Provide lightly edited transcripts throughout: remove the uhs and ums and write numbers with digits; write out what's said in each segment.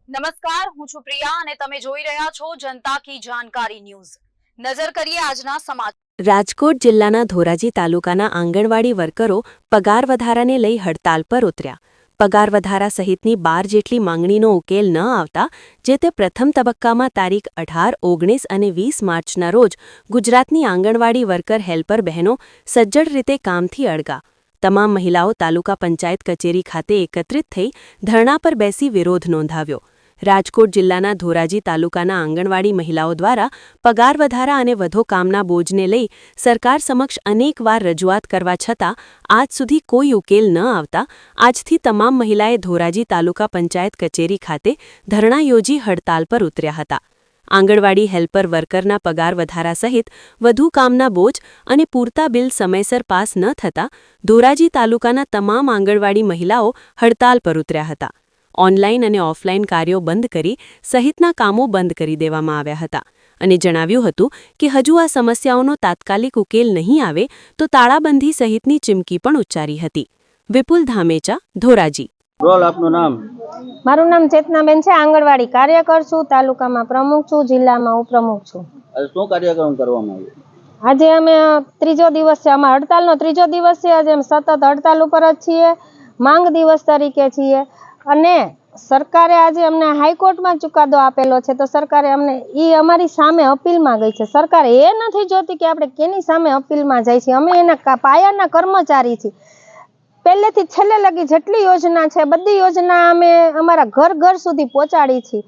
નમસ્કાર, હું છું પ્રિયા અને તમે જોઈ રહ્યા છો જનતા કી જાણકારી ન્યૂઝ। નજર કરીએ આજના સમાચાર। રાજકોટ જિલ્લાના ધોરાજી તાલુકાના આંગણવાડી વર્કરો પગાર વધારાને લઈ હડતાલ પર ઉતર્યા। પગાર વધારા સહિતની 12 જેટલી માંગણીનો ઉકેલ ન આવતા જે તે પ્રથમ તબક્કામાં તારીખ 18, 19 અને 20 માર્ચના રોજ ગુજરાતની આંગણવાડી વર્કર હેલ્પર બહેનો સજ્જડ રીતે કામથી અળગા। તમામ મહિલાઓ તાલુકા પંચાયત કચેરી ખાતે એકત્રિત થઈ ધરણા પર બેસી વિરોધ નોંધાવ્યો। રાજકોટ જિલ્લાના ધોરાજી તાલુકાના આંગણવાડી મહિલાઓ દ્વારા પગાર વધારા અને વધુ કામના બોજને લઈ સરકાર સમક્ષ અનેકવાર રજૂઆત કરવા છતાં આજ સુધી કોઈ ઉકેલ ન આવતા આજથી તમામ મહિલાએ ધોરાજી તાલુકા પંચાયત કચેરી ખાતે ધરણા યોજી હડતાલ પર ઉતર્યા હતા। આંગણવાડી હેલ્પર વર્કરના પગાર વધારા સહિત વધુ કામના બોજ અને પૂરતા બિલ સમયસર પાસ ન થતા ધોરાજી તાલુકાના તમામ આંગણવાડી મહિલાઓ હડતાલ પર ઉતર્યા હતા। ઓનલાઈન અને ઓફલાઈન કાર્યો બંધ કરી સહિતના કામો બંધ કરી દેવામાં આવ્યા હતા અને જણાવ્યું હતું કે હજુ આ સમસ્યાઓનો તાત્કાલિક ઉકેલ નહીં આવે તો તાળાબંધી સહિતની ચીમકી પણ ઉચ્ચારી હતી। વિપુલ ધામેચા, ધોરાજી। રોલ આપનું નામ? મારું નામ ચેતનાબેન છે, આંગણવાડી કાર્યકર છું, તાલુકામાં પ્રમુખ છું, જિલ્લામાં ઉપપ્રમુખ છું। શું કાર્યક્રમ કરવામાં આવ્યો? આજે અમે ત્રીજો દિવસ છે, અમારા હડતાલનો ત્રીજો દિવસ છે। આજે અમે સતત હડતાલ ઉપર જ છીએ, માંગ દિવસ તરીકે છીએ અને સરકારે આજે અમને હાઈકોર્ટમાં ચુકાદો આપેલો છે તો સરકારે અમને અમારી સામે અપીલમાં ગઈ છે। સરકાર એ નથી જોતી કે આપણે કેની સામે અપીલમાં જાય છે, અમે એના પાયાના કર્મચારી છીએ। પહેલેથી છેલ્લે લગી જેટલી યોજના છે બધી યોજના અમે અમારા ઘર ઘર સુધી પહોંચાડી છે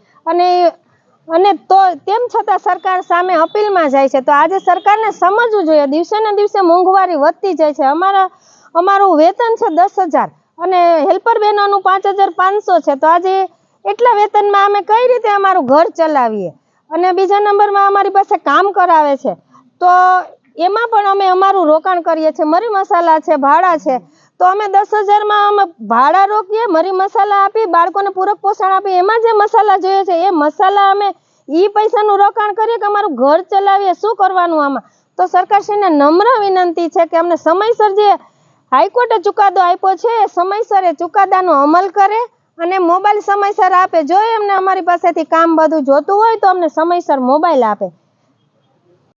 અને તો તેમ છતાં સરકાર સામે અપીલમાં જાય છે તો આજે સરકારને સમજવું જોઈએ। દિવસે ને દિવસે મોંઘવારી વધતી જાય છે। અમારું વેતન છે 10,000 અને હેલ્પર બહેનોનું 5,500 છે તો આજે એટલા વેતનમાં અમે કઈ રીતે અમારું ઘર ચલાવીએ? અને બીજા નંબરમાં અમારી પાસે કામ કરાવે છે તો એમાં પણ અમે અમારું રોકાણ કરીએ છીએ, મરી મસાલા છે, ભાડા છે તો અમે 10,000માં અમે ભાડા રોકીએ, મરી મસાલા આપી, બાળકોને પૂરક પોષણ આપી, એમાં જે મસાલા જોઈએ છે એ મસાલા અમે પૈસાનું રોકાણ કરીએ કે અમારું ઘર ચલાવીએ? શું કરવાનું આમાં? તો સરકારશ્રીને નમ્ર વિનંતી છે કે અમને સમયસર જે હાઈકોર્ટે ચુકાદો આપ્યો છે એ સમયસર એ ચુકાદાનો અમલ કરે અને મોબાઈલ સમયસર આપે। જો એમને અમારી પાસેથી કામ બધું જોતું હોય તો અમને સમયસર મોબાઈલ આપે।